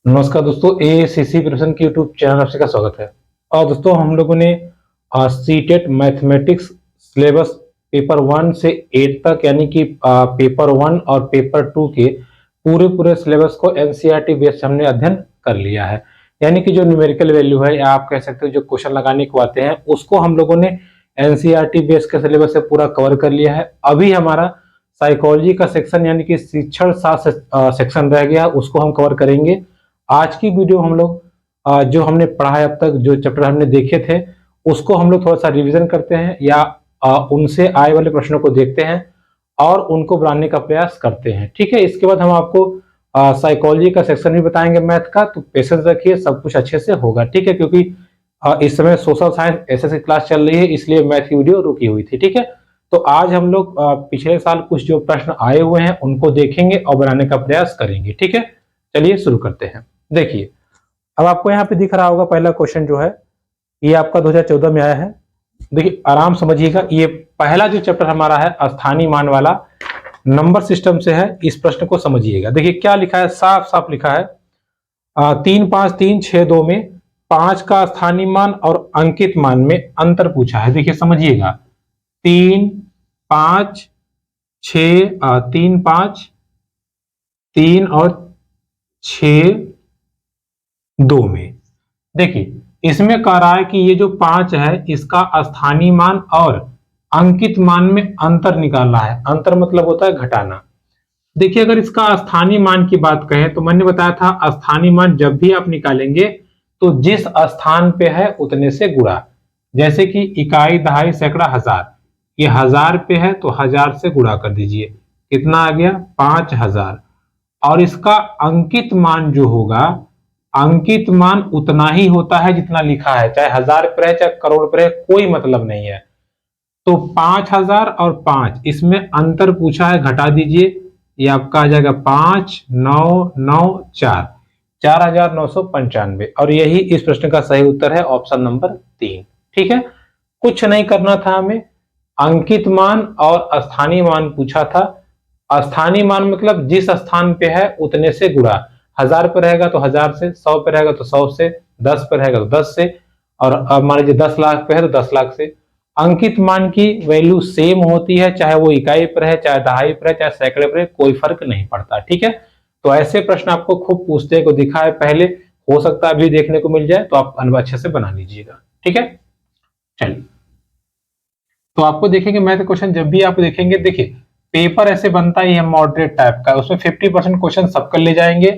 नमस्कार दोस्तों, ACC preparation के यूट्यूब चैनल आपका स्वागत है। और दोस्तों हम लोगों ने सीटेट मैथमेटिक्स सिलेबस पेपर 1 से 8 तक यानी कि पेपर 1 और पेपर 2 के पूरे पूरे सिलेबस को एनसीईआरटी बेस हमने अध्ययन कर लिया है। यानी कि जो न्यूमेरिकल वैल्यू है या आप कह सकते हो जो क्वेश्चन लगाने को आते हैं उसको हम लोगों ने एनसीईआरटी बेस के सिलेबस से पूरा कवर कर लिया है। अभी हमारा साइकोलॉजी का सेक्शन यानी कि शिक्षण शास्त्र सेक्शन रह गया, उसको हम कवर करेंगे। आज की वीडियो हम लोग जो हमने पढ़ा है अब तक, जो चैप्टर हमने देखे थे उसको हम लोग थोड़ा सा रिवीजन करते हैं या उनसे आए वाले प्रश्नों को देखते हैं और उनको बनाने का प्रयास करते हैं। ठीक है, इसके बाद हम आपको साइकोलॉजी का सेक्शन भी बताएंगे मैथ का, तो पेशेंस रखिए, सब कुछ अच्छे से होगा। ठीक है, क्योंकि इस समय सोशल साइंस एसएससी क्लास चल रही है, इसलिए मैथ की वीडियो रुकी हुई थी। ठीक है, तो आज हम लोग पिछले साल कुछ जो प्रश्न आए हुए हैं उनको देखेंगे और बनाने का प्रयास करेंगे। ठीक है, चलिए शुरू करते हैं। देखिए, अब आपको यहाँ पे दिख रहा होगा पहला क्वेश्चन जो है ये आपका 2014 में आया है। देखिए आराम समझिएगा, ये पहला जो चैप्टर हमारा है स्थानीय मान वाला नंबर सिस्टम से है। इस प्रश्न को समझिएगा। देखिए क्या लिखा है, साफ साफ लिखा है 3, 5, 3, 6, 2 में 5 का स्थानीय मान और अंकित मान में अंतर पूछा है। देखिए समझिएगा, 3, 5, 3 और 6, 2 में देखिए इसमें कह रहा है कि ये जो 5 है इसका स्थानीय मान और अंकित मान में अंतर निकालना है। अंतर मतलब होता है घटाना। देखिए अगर इसका स्थानीय मान की बात कहें तो मैंने बताया था स्थानीय मान जब भी आप निकालेंगे तो जिस स्थान पे है उतने से गुणा। जैसे कि इकाई, दहाई, सैकड़ा, हजार, ये 1000 पे है तो 1000 से गुणा कर दीजिए, कितना आ गया 5000। और इसका अंकित मान जो होगा, अंकित मान उतना ही होता है जितना लिखा है, चाहे 1000 पर है चाहे करोड़ पर है, कोई मतलब नहीं है। तो 5000 और 5 इसमें अंतर पूछा है, घटा दीजिए, ये आपका आ जाएगा 5,994, 4995। और यही इस प्रश्न का सही उत्तर है, ऑप्शन नंबर 3। ठीक है, कुछ नहीं करना था हमें, अंकित मान और स्थानीय मान पूछा था। स्थानीय मान मतलब जिस स्थान पे है उतने से गुणा। 1000 पे रहेगा तो 1000 से, 100 पे रहेगा तो 100 से, 10 पे रहेगा तो 10 से, और अब मान लीजिए 10 लाख पे है तो 10 लाख से। अंकित मान की वैल्यू सेम होती है, चाहे वो इकाई पर है, चाहे दहाई पर है, चाहे सैकड़े पर है, कोई फर्क नहीं पड़ता। ठीक है, तो ऐसे प्रश्न आपको खूब पूछने को दिखा है पहले, हो सकता है अभी देखने को मिल जाए, तो आप अनुभव अच्छे से बना लीजिएगा। ठीक है, चलिए तो आपको देखेंगे मैथ क्वेश्चन जब भी आप देखेंगे, देखिए पेपर ऐसे बनता ही है मॉडरेट टाइप का, उसमें 50% क्वेश्चन सब कर ले जाएंगे,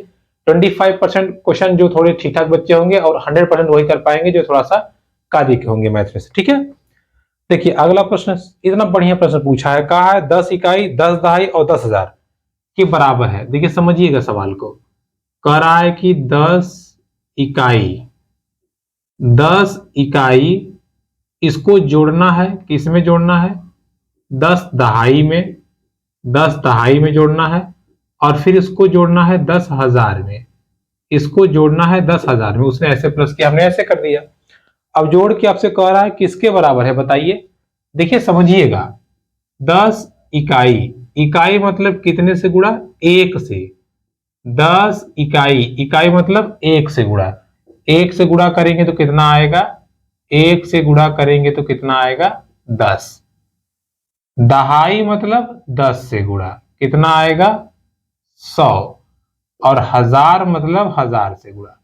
25% क्वेश्चन जो थोड़े ठीक ठाक बच्चे होंगे और 100% वही कर पाएंगे जो थोड़ा सा कादी के होंगे मैथ में से। ठीक है, देखिए अगला प्रश्न, इतना बढ़िया प्रश्न पूछा है, कहा है 10 इकाई, 10 दहाई और 10,000 के बराबर है। देखिए समझिएगा सवाल को, कह रहा है कि 10 इकाई इसको जोड़ना है, किस में जोड़ना है, 10 दहाई में, 10 दहाई में जोड़ना है, और फिर इसको जोड़ना है 10,000 में, इसको जोड़ना है 10,000 में। उसने ऐसे प्लस किया, हमने ऐसे कर दिया। अब जोड़ के आपसे कह रहा है किसके बराबर है बताइए। देखिए समझिएगा, 10 इकाई, इकाई मतलब कितने से गुणा, 1 से। 10 इकाई, इकाई मतलब 1 से गुणा, 1 से गुणा करेंगे तो कितना आएगा, 1 से गुणा करेंगे तो कितना आएगा 10। दहाई मतलब 10 से गुणा, कितना आएगा 100। और 1000 मतलब 1000 से गुणा।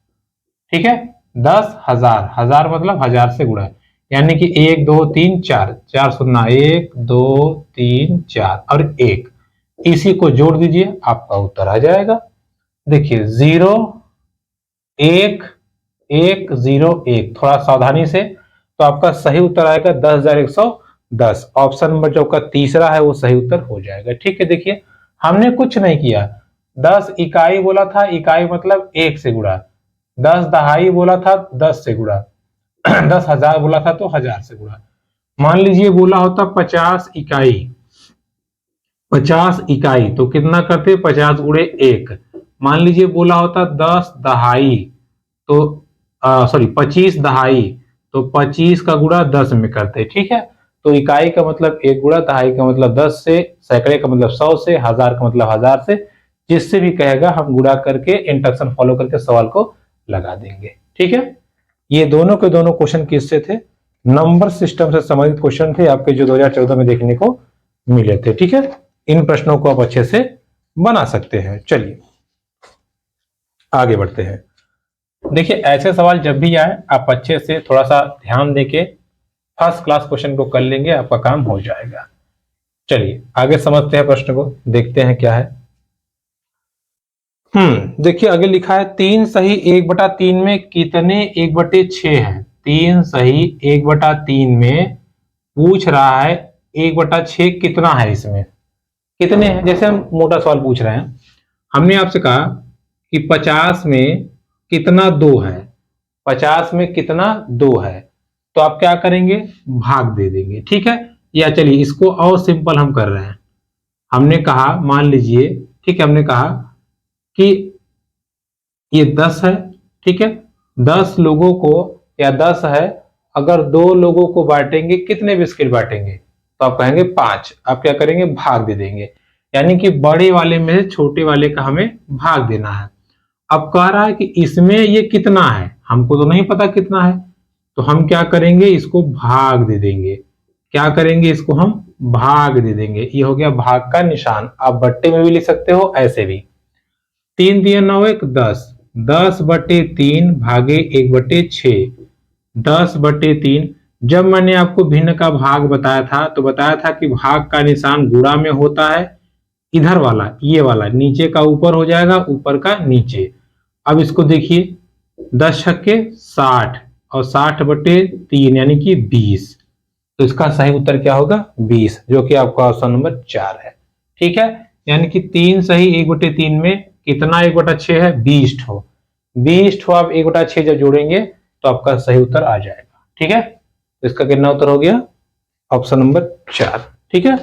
ठीक है, 10,000, 1000 मतलब 1000 से गुणा, यानी कि 1 2 3 4, 4 शून्य 1 2 3 4 और 1, इसी को जोड़ दीजिए आपका उत्तर आ जाएगा। देखिए 0 1 1 0 1, थोड़ा सावधानी से, तो आपका सही उत्तर आएगा 10,110। ऑप्शन नंबर जो आपका तीसरा है वो सही उत्तर हो जाएगा। ठीक है, देखिए हमने कुछ नहीं किया, 10 इकाई बोला था, इकाई मतलब 1 से गुणा, 10 दहाई बोला था 10 से गुणा, 10,000 बोला था तो 1000 से गुणा। मान लीजिए बोला होता 50 इकाई, 50 इकाई तो कितना करते 50 गुणे 1। मान लीजिए बोला होता 10 दहाई, तो सॉरी 25 दहाई, तो 25 का गुणा 10 में करते। ठीक है, तो इकाई का मतलब 1 गुणा, दहाई का मतलब 10 से, सैकड़े का मतलब 100 से, 1000 का मतलब 1000 से, जिससे भी कहेगा हम गुणा करके इंस्ट्रक्शन फॉलो करके सवाल को लगा देंगे। ठीक है, ये दोनों के दोनों क्वेश्चन किससे थे, नंबर सिस्टम से संबंधित क्वेश्चन थे आपके, जो 2014 में देखने को मिले थे। ठीक है, इन प्रश्नों को आप अच्छे से बना सकते हैं। चलिए आगे बढ़ते हैं। देखिए ऐसे सवाल जब भी आए आप अच्छे से थोड़ा सा ध्यान देके फर्स्ट क्लास क्वेश्चन को कर लेंगे, आपका काम हो जाएगा। चलिए आगे समझते हैं प्रश्न को, देखते हैं क्या है। देखिए आगे लिखा है 3 सही 1/3 में कितने 1/6 है। 3 सही 1/3 में पूछ रहा है 1/6 कितना है, इसमें कितने हैं। जैसे हम मोटा सवाल पूछ रहे हैं, हमने आपसे कहा कि 50 में कितना 2 है, 50 में कितना 2 है, तो आप क्या करेंगे, भाग दे देंगे। ठीक है, या चलिए इसको और सिंपल हम कर रहे हैं। हमने कहा मान लीजिए, ठीक है, हमने कहा कि ये 10 है। ठीक है, 10 लोगों को या 10 है, अगर 2 लोगों को बांटेंगे कितने बिस्किट बांटेंगे, तो आप कहेंगे 5। आप क्या करेंगे, भाग दे देंगे, यानी कि बड़े वाले में से छोटे वाले का हमें भाग देना है। अब कह रहा है कि इसमें ये कितना है, हमको तो नहीं पता कितना है, तो हम क्या करेंगे, इसको भाग दे देंगे। क्या करेंगे, इसको हम भाग दे देंगे। ये हो गया भाग का निशान। आप बट्टे में भी लिख सकते हो, ऐसे भी। 3 दिया 9 1 10, 10/3 भागे 1/6, 10/3। जब मैंने आपको भिन्न का भाग बताया था तो बताया था कि भाग का निशान गुणा में होता है, इधर वाला, ये वाला नीचे का ऊपर हो जाएगा, ऊपर का नीचे। अब इसको देखिए, 10 छक्के 60 और 60/3 यानी कि 20, तो इसका सही उत्तर क्या होगा, 20, जो कि आपका ऑप्शन नंबर 4 है। ठीक है, यानी कि 3 सही 1/3 में कितना 1/6 है, 20 ठो। 20 ठो आप 1/6 जब जोड़ेंगे तो आपका सही उत्तर आ जाएगा। ठीक है, तो इसका कितना उत्तर हो गया, ऑप्शन नंबर 4। ठीक है,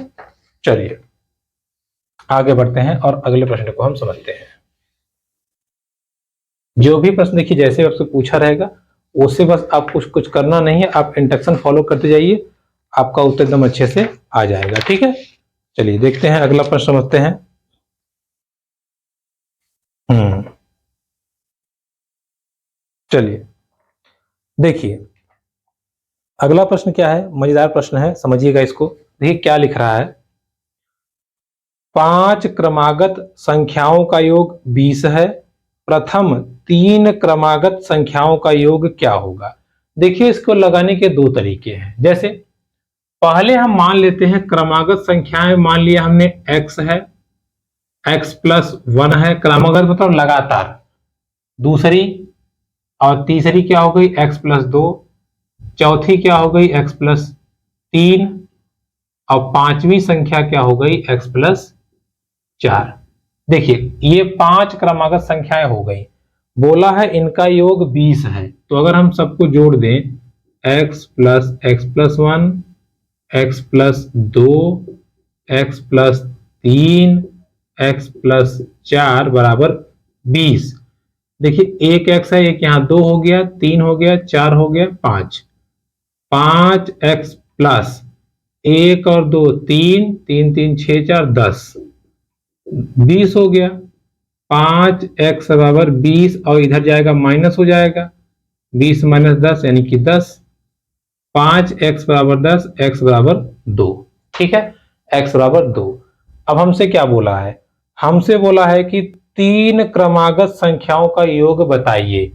चलिए आगे बढ़ते हैं और अगले प्रश्न को हम समझते हैं। जो भी प्रश्न देखिए जैसे आपसे पूछा रहेगा उससे बस आप कुछ करना नहीं है, आप इंस्ट्रक्शन फॉलो करते जाइए, आपका उत्तर एकदम अच्छे से आ जाएगा। ठीक है, चलिए देखते हैं अगला प्रश्न समझते हैं। चलिए देखिए अगला प्रश्न क्या है, मजेदार प्रश्न है, समझिएगा इसको। देखिए क्या लिख रहा है, 5 क्रमागत संख्याओं का योग 20 है, प्रथम 3 क्रमागत संख्याओं का योग क्या होगा। देखिए इसको लगाने के 2 तरीके हैं। जैसे पहले हम मान लेते हैं क्रमागत संख्याएं, मान लिया हमने x है, x+1 है, क्रमागत मतलब लगातार। दूसरी और तीसरी क्या हो गई, x+2, चौथी क्या हो गई, x+3, और पांचवी संख्या क्या हो गई, x+4। देखिए ये 5 क्रमागत संख्याएं हो गई, बोला है इनका योग 20 है, तो अगर हम सबको जोड़ दें, x+x+1, x+2, x+3, x+4 बराबर 20। देखिए एक x है, एक यहाँ 2 हो गया, 3 हो गया, 4 हो गया, 5। 5x प्लस 1 और 2 3, 3 3 6 4 10, 20 हो गया। 5x बराबर 20 और इधर जाएगा माइनस हो जाएगा, 20 - 10 यानी कि 10। 5x बराबर 10, x बराबर 2। ठीक है, x बराबर 2। अब हमसे क्या बोला है, हमसे बोला है कि 3 क्रमागत संख्याओं का योग बताइए।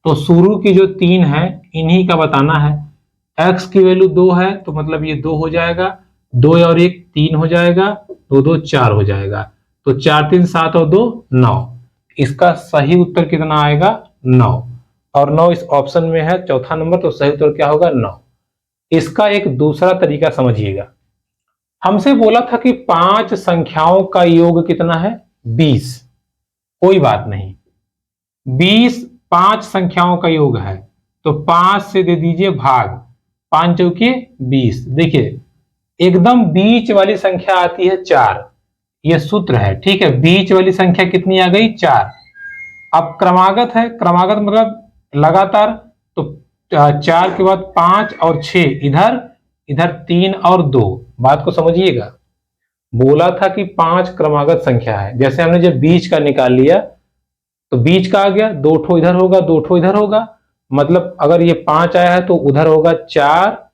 तो शुरू की जो 3 है इन्हीं का बताना है। x की वैल्यू 2 है तो मतलब ये 2 हो जाएगा, 2 और 1 3 हो जाएगा, 2 2 4 हो जाएगा, तो 4 3 7 और 2 9। इसका सही उत्तर कितना आएगा, 9। और 9 इस ऑप्शन में है चौथा नंबर, तो सही उत्तर क्या होगा, 9। इसका एक दूसरा तरीका समझिएगा। हमसे बोला था कि 5 संख्याओं का योग कितना है, 20। कोई बात नहीं, 20 5 संख्याओं का योग है, तो 5 से दे दीजिए भाग, 5 चौके 20। देखिए एकदम बीच वाली संख्या आती है 4, ये सूत्र है। ठीक है, बीच वाली संख्या कितनी आ गई, 4। अब क्रमागत है, क्रमागत मतलब लगातार, तो 4 के बाद 5 और 6, इधर इधर 3 और 2। बात को समझिएगा, बोला था कि 5 क्रमागत संख्या है। जैसे हमने जब बीच का निकाल लिया तो बीच का आ गया, 2 ठो इधर होगा 2 ठो इधर होगा, मतलब अगर ये 5 आया है तो उधर होगा 4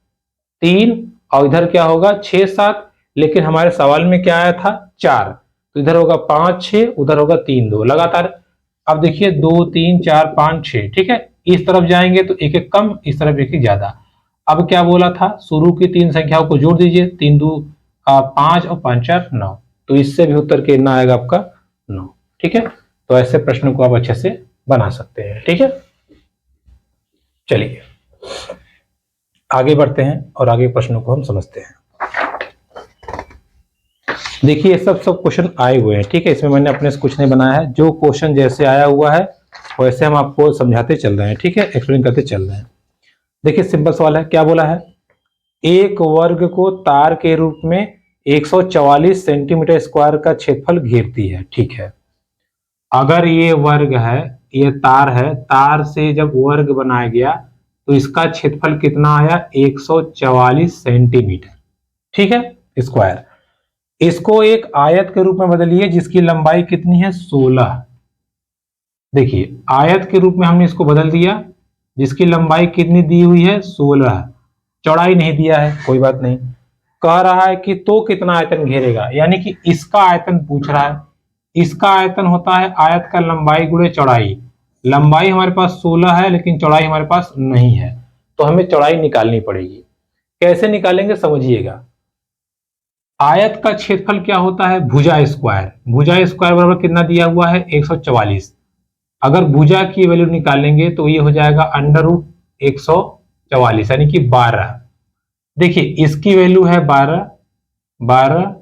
3 और इधर क्या होगा 6 7, लेकिन हमारे सवाल में क्या आया था 4, तो इधर होगा 5 6, उधर होगा 3 2 लगातार। अब देखिए 2 3 4 5 6, ठीक है, इस तरफ जाएंगे तो एक एक कम, इस तरफ एक एक ज्यादा। अब क्या बोला था, शुरू की 3 संख्याओं को जोड़ दीजिए, 3 2 5 और 5 4 9, तो इससे भी उत्तर कितना आएगा आपका 9। ठीक है, तो ऐसे प्रश्नों को आप अच्छे से बना सकते हैं। ठीक है, चलिए आगे बढ़ते हैं और आगे प्रश्नों को हम समझते हैं। देखिए ये सब क्वेश्चन आए हुए हैं, ठीक है, इसमें मैंने अपने से कुछ नहीं बनाया है, जो क्वेश्चन जैसे आया हुआ है वैसे हम आपको समझाते चल रहे हैं। ठीक है, एक्सप्लेन करते चल रहे हैं। देखिए सिंपल सवाल है, क्या बोला है, एक वर्ग को तार के रूप में 144 सेंटीमीटर स्क्वायर का क्षेत्रफल घेरती है। ठीक है, अगर ये वर्ग है, ये तार है, तार से जब वर्ग बनाया गया तो इसका क्षेत्रफल कितना आया 144 सेंटीमीटर। ठीक है, स्क्वायर। इसको एक आयत के रूप में बदलिए जिसकी लंबाई कितनी है 16। देखिए आयत के रूप में हमने इसको बदल दिया, जिसकी लंबाई कितनी दी हुई है 16, चौड़ाई नहीं दिया है, कोई बात नहीं। कह रहा है कि तो कितना आयतन घेरेगा, यानी कि इसका आयतन पूछ रहा है। इसका आयतन होता है आयत का लंबाई गुणे चौड़ाई। लंबाई हमारे पास 16 है लेकिन चौड़ाई हमारे पास नहीं है, तो हमें चौड़ाई निकालनी पड़ेगी। कैसे निकालेंगे समझिएगा। आयत का क्षेत्रफल क्या होता है भुजा स्क्वायर। भुजा स्क्वायर बराबर कितना दिया हुआ है 144। अगर भुजा की वैल्यू निकालेंगे तो ये हो जाएगा अंडर रूट 144 यानी कि 12। देखिए इसकी वैल्यू है 12 12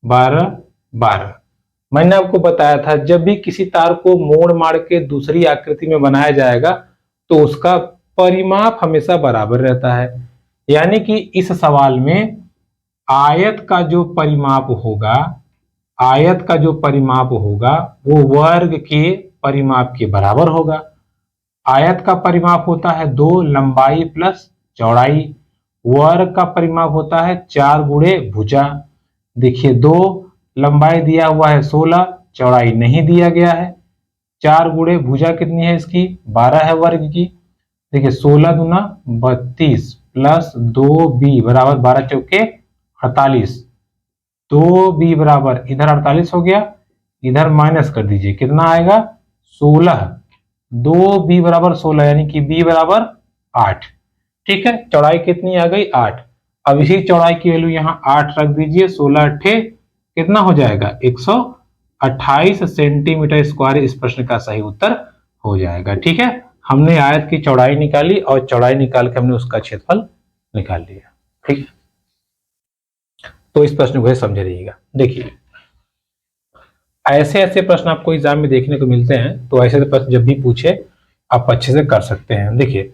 12 12। मैंने आपको बताया था जब भी किसी तार को मोड़ मार के दूसरी आकृति में बनाया जाएगा तो उसका परिमाप हमेशा बराबर रहता है। यानी कि इस सवाल में आयत का जो परिमाप होगा, आयत का जो परिमाप होगा वो वर्ग के परिमाप के बराबर होगा। आयत का परिमाप होता है 2 लंबाई प्लस चौड़ाई, वर्ग का परिमाप होता है 4 गुणे भुजा। देखिए 2 लंबाई दिया हुआ है 16, चौड़ाई नहीं दिया गया है, 4 गुणे भुजा कितनी है इसकी 12 है वर्ग की। देखिए 16 दूना 32 प्लस 2b बराबर 12 चौके 48, 2b बराबर इधर 48 हो गया, इधर माइनस कर दीजिए कितना आएगा 16, 2b बराबर 16 यानी कि b बराबर 8। ठीक है, चौड़ाई कितनी आ गई 8। अब इसी चौड़ाई की वैल्यू यहाँ 8 रख दीजिए, 16 अट्ठे कितना हो जाएगा 128 सेंटीमीटर स्क्वायर इस प्रश्न का सही उत्तर हो जाएगा। ठीक है, हमने आयत की चौड़ाई निकाली और चौड़ाई निकाल के हमने उसका क्षेत्रफल निकाल लिया। ठीक है, तो इस प्रश्न को समझ रहिएगा। देखिए ऐसे ऐसे प्रश्न आपको एग्जाम में देखने को मिलते हैं, तो ऐसे प्रश्न जब भी पूछे आप अच्छे से कर सकते हैं। देखिए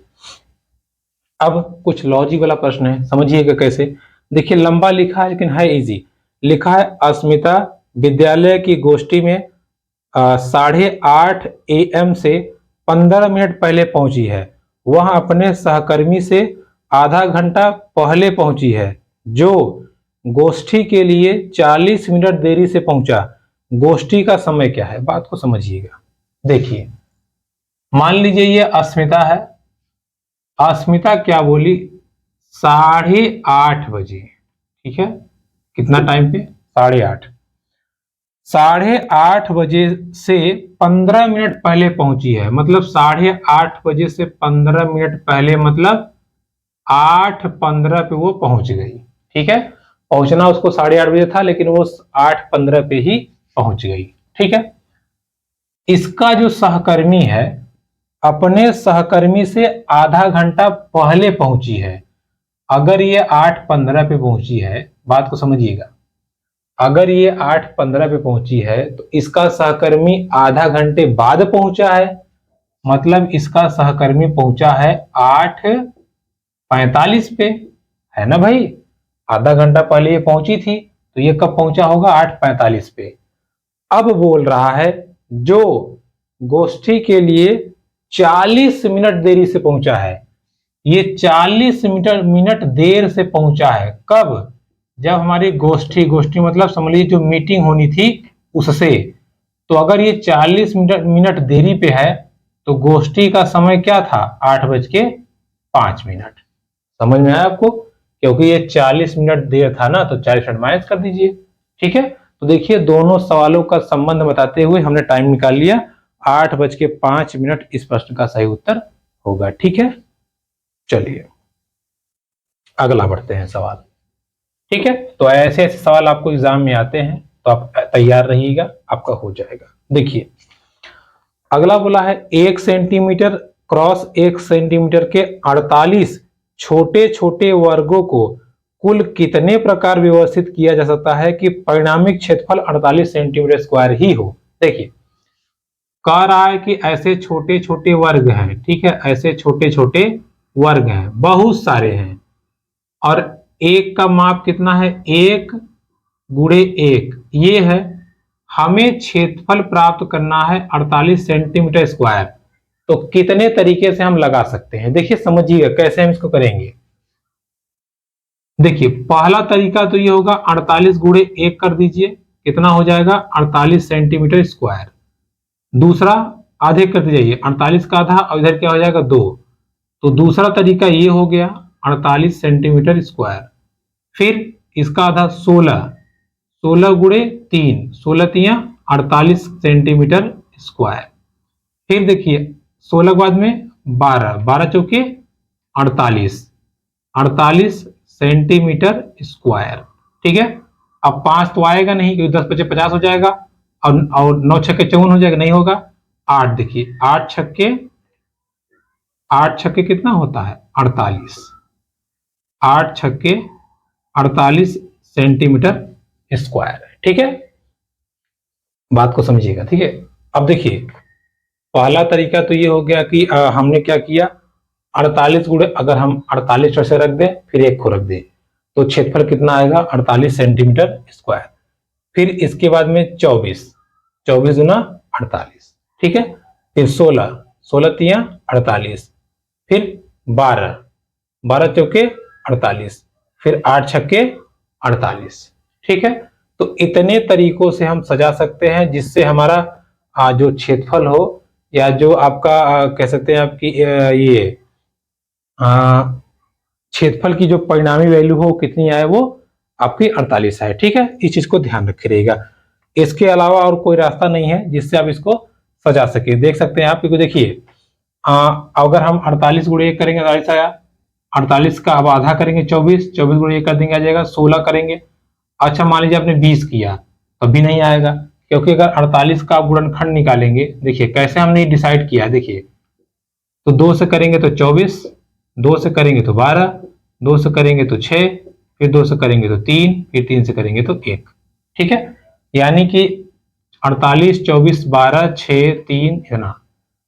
अब कुछ लॉजिक वाला प्रश्न है, समझिएगा कैसे। देखिए लंबा लिखा है लेकिन है इजी। लिखा है अस्मिता विद्यालय की गोष्ठी में 8:30 AM से 15 मिनट पहले पहुंची है। वह अपने सहकर्मी से आधा घंटा पहले पहुंची है जो गोष्ठी के लिए 40 मिनट देरी से पहुंचा। गोष्ठी का समय क्या है, बात को समझिएगा। देखिए मान लीजिए ये अस्मिता है, अस्मिता क्या बोली 8:30 बजे। ठीक है, कितना टाइम पे 8:30, 8:30 बजे से 15 मिनट पहले पहुंची है, मतलब 8:30 बजे से 15 मिनट पहले मतलब 8:15 पे वो पहुंच गई। ठीक है, पहुंचना उसको 8:30 बजे था लेकिन वो 8:15 पे ही पहुंच गई। ठीक है, इसका जो सहकर्मी है अपने सहकर्मी से आधा घंटा पहले पहुंची है। अगर ये 8:15 पे पहुंची है, बात को समझिएगा, अगर ये 8:15 पे पहुंची है तो इसका सहकर्मी आधा घंटे बाद पहुंचा है, मतलब इसका सहकर्मी पहुंचा है 8:45 पे, है ना भाई। आधा घंटा पहले ये पहुंची थी तो ये कब पहुंचा होगा 8:45 पे। अब बोल रहा है जो गोष्ठी के लिए 40 मिनट देरी से पहुंचा है, ये 40 मिनट देर से पहुंचा है कब, जब हमारी गोष्ठी गोष्ठी मतलब समझ लीजिए जो मीटिंग होनी थी उससे, तो अगर ये 40 मिनट देरी पे है तो गोष्ठी का समय क्या था 8:05। समझ में आया आपको, क्योंकि ये 40 मिनट देर था ना, तो 40 मिनट माइनस कर दीजिए। ठीक है, तो देखिए दोनों सवालों का संबंध बताते हुए हमने टाइम निकाल लिया, 8:05 इस प्रश्न का सही उत्तर होगा। ठीक है, चलिए अगला बढ़ते हैं सवाल। ठीक है, तो ऐसे ऐसे सवाल आपको एग्जाम में आते हैं, तो आप तैयार रहिएगा, आपका हो जाएगा। देखिए अगला बोला है 1 सेंटीमीटर क्रॉस 1 सेंटीमीटर के 48 छोटे छोटे वर्गों को कुल कितने प्रकार व्यवस्थित किया जा सकता है कि परिणामिक क्षेत्रफल 48 सेंटीमीटर स्क्वायर ही हो। देखिए कह रहा है कि ऐसे छोटे छोटे वर्ग हैं, ठीक है, ऐसे छोटे छोटे वर्ग हैं, बहुत सारे हैं, और एक का माप कितना है 1 गुणे 1 ये है। हमें क्षेत्रफल प्राप्त करना है 48 सेंटीमीटर स्क्वायर, तो कितने तरीके से हम लगा सकते हैं, देखिए समझिएगा कैसे हम इसको करेंगे। देखिए पहला तरीका तो ये होगा 48 गुणे 1 कर दीजिए, कितना हो जाएगा 48 सेंटीमीटर स्क्वायर। दूसरा आधे कर दीजिए, 48 का आधा और इधर क्या हो जाएगा 2, तो दूसरा तरीका ये हो गया 48 सेंटीमीटर स्क्वायर। फिर इसका आधा 16, 16 गुणे 3, 16 तिया 48 सेंटीमीटर स्क्वायर। फिर देखिए 16 के बाद में 12, 12 चौके 48, 48 सेंटीमीटर स्क्वायर। ठीक है, अब 5 तो आएगा नहीं क्योंकि 10 पचे 50 हो जाएगा, और 9 छक्के 54 हो जाएगा, नहीं होगा। 8 देखिए 8 छक्के कितना होता है 48, 8 छक्के 48 सेंटीमीटर स्क्वायर। ठीक है, बात को समझिएगा। ठीक है, अब देखिए पहला तरीका तो ये हो गया कि हमने क्या किया 48 गुणे, अगर हम 48 ऐसे रख दें फिर 1 को रख दें तो क्षेत्रफल कितना आएगा 48 सेंटीमीटर स्क्वायर। फिर इसके बाद में 24, 24 गुना 48। ठीक है, फिर 16, 16 तिया 48, फिर 12, 12 चौके 48, फिर 8 छक्के 48। ठीक है, तो इतने तरीकों से हम सजा सकते हैं जिससे हमारा जो क्षेत्रफल हो या जो आपका कह सकते हैं आपकी ये क्षेत्रफल की जो परिणामी वैल्यू हो कितनी आए वो आपकी 48 है। ठीक है, इस चीज को ध्यान रखिएगा। इसके अलावा और कोई रास्ता नहीं है जिससे आप इसको सजा सके। देख सकते हैं आप, क्योंकि देखिए अगर हम 48 गुणे 1 करेंगे 48 आया, 48 का अब आधा करेंगे 24, 24 गुणे 1 कर देंगे आ जाएगा 16 करेंगे। अच्छा मान लीजिए आपने 20 किया तब भी नहीं आएगा, क्योंकि अगर 48 का गुणनखंड निकालेंगे, देखिए कैसे हमने डिसाइड किया, देखिए तो 2 से करेंगे तो 24, 2 से करेंगे तो 12, 2 से करेंगे तो 6, फिर 2 से करेंगे तो 3, फिर 3 से करेंगे तो 1। ठीक है, यानी कि 48, 24, 12, 6, 3 इतना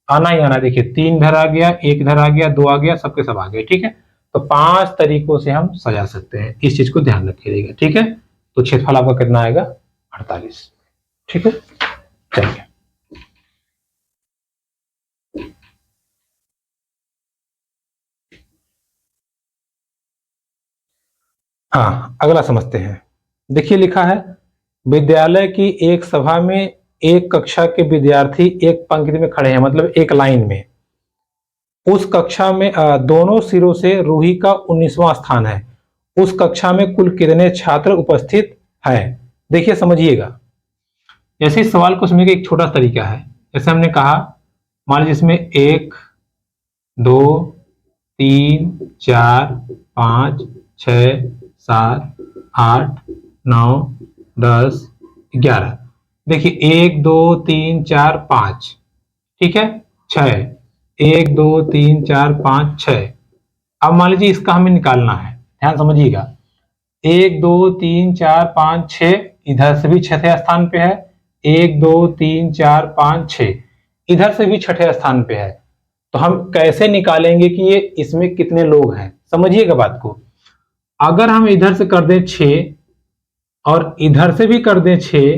आना ही आना। देखिए 3 इधर आ गया, 1 इधर आ गया, 2 आ गया, सबके सब आ गए। ठीक है, तो 5 तरीकों से हम सजा सकते हैं, इस चीज को ध्यान रखिएगा। ठीक है, तो क्षेत्रफल आपका कितना आएगा 48। ठीक है, चलिए हाँ अगला समझते हैं। देखिए लिखा है विद्यालय की एक सभा में एक कक्षा के विद्यार्थी एक पंक्ति में खड़े हैं, मतलब एक लाइन में। उस कक्षा में दोनों सिरों से रूही का 19वां स्थान है। उस कक्षा में कुल कितने छात्र उपस्थित हैं। देखिए समझिएगा, जैसे इस सवाल को समझने का एक छोटा तरीका है। जैसे हमने कहा मान लीजिए इसमें 1, 2, 3, 4, 5, 6, 7, 8, 9, 10, 11। देखिए 1, 2, 3, 4, 5, ठीक है 6, 1, 2, 3, 4, 5, 6। अब मान लीजिए इसका हमें निकालना है, ध्यान समझिएगा। 1, 2, 3, 4, 5, 6, इधर से भी छठे स्थान पे है। 1, 2, 3, 4, 5, 6, इधर से भी छठे स्थान पे है। तो हम कैसे निकालेंगे कि ये इसमें कितने लोग हैं, समझिएगा बात को। अगर हम इधर से कर दें 6 और इधर से भी कर दें 6,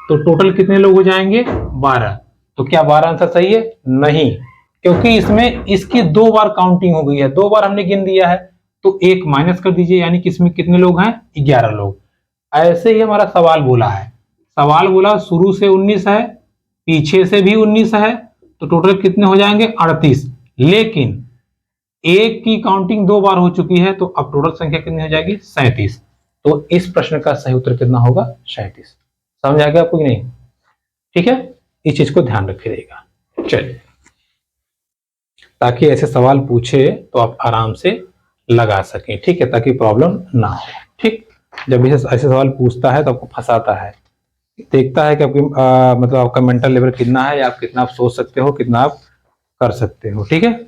तो टोटल कितने लोग हो जाएंगे 12। तो क्या 12 आंसर सही है? नहीं, क्योंकि इसमें इसकी 2 बार काउंटिंग हो गई है, 2 बार हमने गिन दिया है। तो एक माइनस कर दीजिए, यानी कि इसमें कितने लोग हैं, 11 लोग। ऐसे ही हमारा सवाल बोला है, सवाल बोला शुरू से 19 है, पीछे से भी 19 है, तो टोटल कितने हो जाएंगे, 38। लेकिन एक की काउंटिंग 2 बार हो चुकी है, तो अब टोटल संख्या कितनी हो जाएगी, 37। तो इस प्रश्न का सही उत्तर कितना होगा, 37। समझ आ गया आपको कि नहीं? ठीक है, इस चीज को ध्यान रखिएगा। चलिए, ताकि ऐसे सवाल पूछे तो आप आराम से लगा सकें, ठीक है, ताकि प्रॉब्लम ना हो। ठीक, जब ऐसे सवाल पूछता है तो आपको फंसाता है, देखता है कि आपकी मतलब आपका मेंटल लेवल कितना है, या आप कितना आप सोच सकते हो, कितना आप कर सकते हो। ठीक है,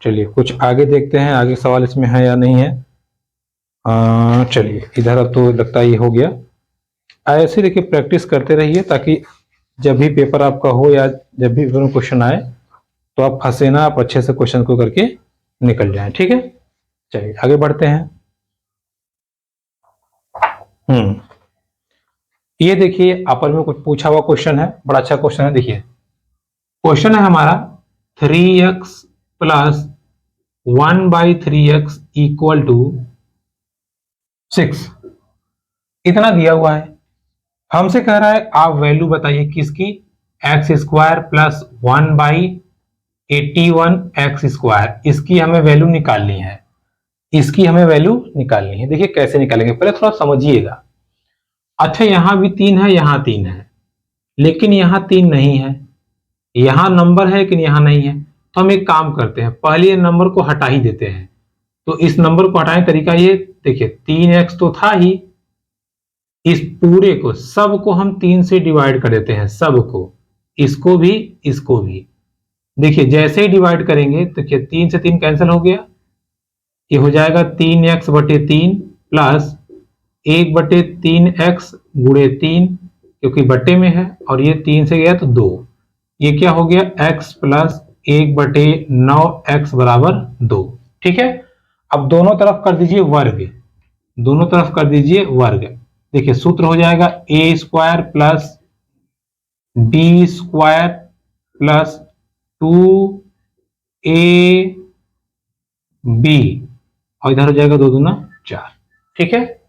चलिए कुछ आगे देखते हैं, आगे सवाल इसमें है या नहीं है। चलिए इधर, अब तो लगता है ये हो गया। ऐसे देखिए प्रैक्टिस करते रहिए, ताकि जब भी पेपर आपका हो या जब भी क्वेश्चन आए तो आप फंसे ना, आप अच्छे से क्वेश्चन को करके निकल जाएं। ठीक है, चलिए आगे बढ़ते हैं। ये देखिए अपर में कुछ पूछा हुआ क्वेश्चन है, बड़ा अच्छा क्वेश्चन है। देखिए क्वेश्चन है हमारा 3x plus 1/3x equal to 6, इतना दिया हुआ है। हमसे कह रहा है आप वैल्यू बताइए किसकी, x square plus 1/81 x square, इसकी हमें वैल्यू निकालनी है, इसकी हमें वैल्यू निकालनी है। देखिए कैसे निकालेंगे, पहले थोड़ा समझिएगा। अच्छा यहां भी 3 है, यहां 3 है, लेकिन यहां 3 नहीं है, यहां नंबर है लेकिन यहां नहीं है। तो हम एक काम करते हैं, पहले ये नंबर को हटा ही देते हैं। तो इस नंबर को हटाने तरीका ये, देखिए 3x तो था ही, इस पूरे को, सब को हम 3 से डिवाइड कर देते हैं, सबको, इसको भी इसको भी। देखिए जैसे ही डिवाइड करेंगे तो क्या 3 से 3 कैंसिल हो गया, ये हो जाएगा 3x/3 प्लस 1/3x गुणे 3, क्योंकि बट्टे में है, और ये 3 से गया तो 2, ये क्या हो गया, x प्लस 1/9x बराबर 2। ठीक है, अब दोनों तरफ कर दीजिए वर्ग, दोनों तरफ कर दीजिए वर्ग। देखिए सूत्र हो जाएगा a square plus b square plus 2ab, और इधर हो जाएगा 2 दूना 4। ठीक है,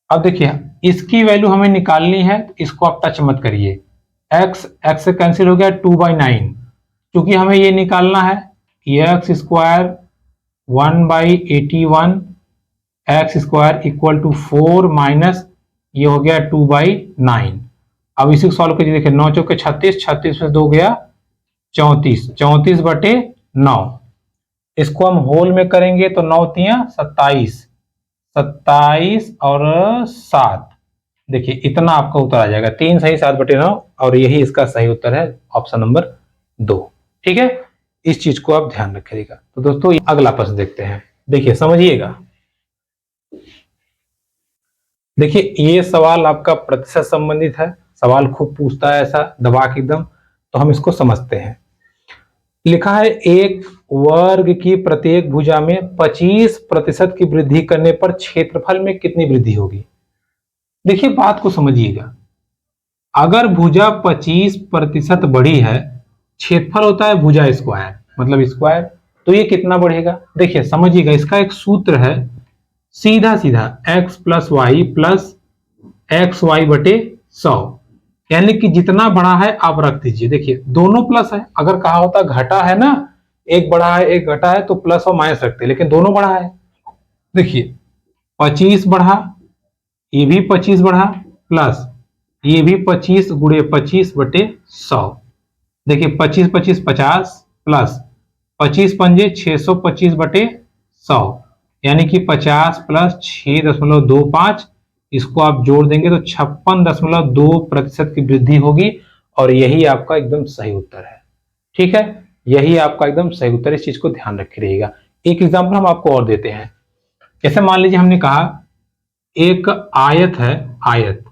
अब देखिए इसकी वैल्यू हमें निकालनी है, तो इसको आप टच मत करिए, x से कैंसिल हो गया 2/9, क्योंकि हमें ये निकालना है कि x square 1/81 x square equal to 4 minus ये हो गया 2/9। अब इसी को सॉल्व कीजिए, देखिए 9 चौके 36, 36 में 2 गया 34, 34/9। इसको हम होल में करेंगे तो 9 तिया 27, 27 और 7, देखिए इतना आपका उत्तर आ जाएगा, 3 सही 7/9, और यही इसका सही उत्तर है, ऑप्शन नंबर 2। ठीक है, इस चीज को आप ध्यान रखिएगा। तो दोस्तों अगला प्रश्न देखते हैं, देखिए समझिएगा। देखिए ये सवाल आपका प्रतिशत संबंधित है, सवाल खूब पूछता है ऐसा दबा के एकदम, तो हम इसको समझते हैं। लिखा है एक वर्ग की प्रत्येक भुजा में 25% की वृद्धि करने पर क्षेत्रफल में कितनी वृद्धि होगी। देखिए बात को समझिएगा, अगर भुजा 25% बढ़ी है, क्षेत्रफल होता है भुजा स्क्वायर, मतलब स्क्वायर, तो ये कितना बढ़ेगा। देखिए समझिएगा, इसका एक सूत्र है, सीधा सीधा x plus y plus x y बटे 100, यानी कि जितना बढ़ा है आप रख दीजिए। देखिए दोनों प्लस है, अगर कहा होता घटा है ना, एक बढ़ा है एक घटा है, तो प्लस और माइनस रखते, लेकिन दोनों बढ़ा है। देखिए 25 बढ़ा, ये भी 25 बढ़ा, प्लस ये भी 25 गुणे 25/100। देखिए 25 25 50 प्लस 25 पंजे 625/100, यानी कि 50 प्लस 6.25, इसको आप जोड़ देंगे तो 56.2% की वृद्धि होगी, और यही आपका एकदम सही उत्तर है। ठीक है, यही आपका एकदम सही उत्तर है, इस चीज को ध्यान रखे रहिएगा। एक एग्जाम्पल हम आपको और देते हैं, जैसे मान लीजिए हमने कहा एक आयत है, आयत,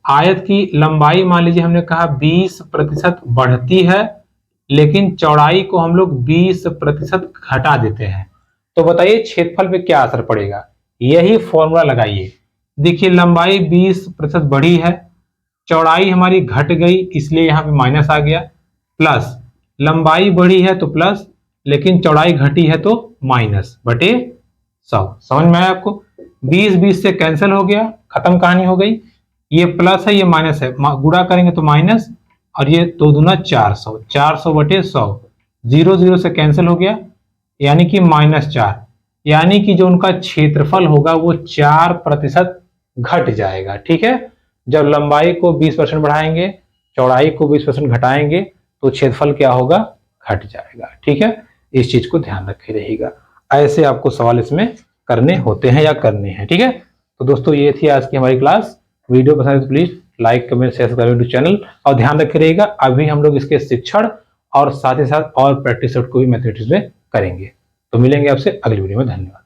आयत की लंबाई मान लीजिए हमने कहा 20% बढ़ती है, लेकिन चौड़ाई को हम लोग 20% घटा देते हैं, तो बताइए क्षेत्रफल पे क्या असर पड़ेगा। यही फॉर्मूला लगाइए। देखिए लंबाई 20% बढ़ी है, चौड़ाई हमारी घट गई, इसलिए यहां पे माइनस आ गया, प्लस लंबाई बढ़ी है तो प्लस, लेकिन चौड़ाई घटी है तो माइनस बटे 100। समझ में आया आपको? 20 से कैंसिल हो गया, खत्म कहानी हो गई। ये प्लस है, ये माइनस है, गुणा करेंगे तो माइनस, और ये 2 दूना 400, 400 बटे 100, 0 से कैंसिल हो गया, यानी कि -4, यानी कि जो उनका क्षेत्रफल होगा वो 4% घट जाएगा। ठीक है, जब लंबाई को 20% बढ़ाएंगे, चौड़ाई को 20% घटाएंगे, तो क्षेत्रफल क्या होगा? घट जाएगा। ठीक है, इस चीज को ध्यान रखे रहिएगा। ऐसे आपको सवाल इसमें करने होते हैं या करने हैं। ठीक है, तो दोस्तों ये थी आज की हमारी क्लास। वीडियो पसंद है तो please like, comment, share, subscribe to channel, और ध्यान रखे रहिएगा अभी हम लोग इसके शिक्षण और साथ ही साथ और प्रैक्टिस को भी मैथमेटिक्स में करेंगे। तो मिलेंगे आपसे अगली वीडियो में। धन्यवाद।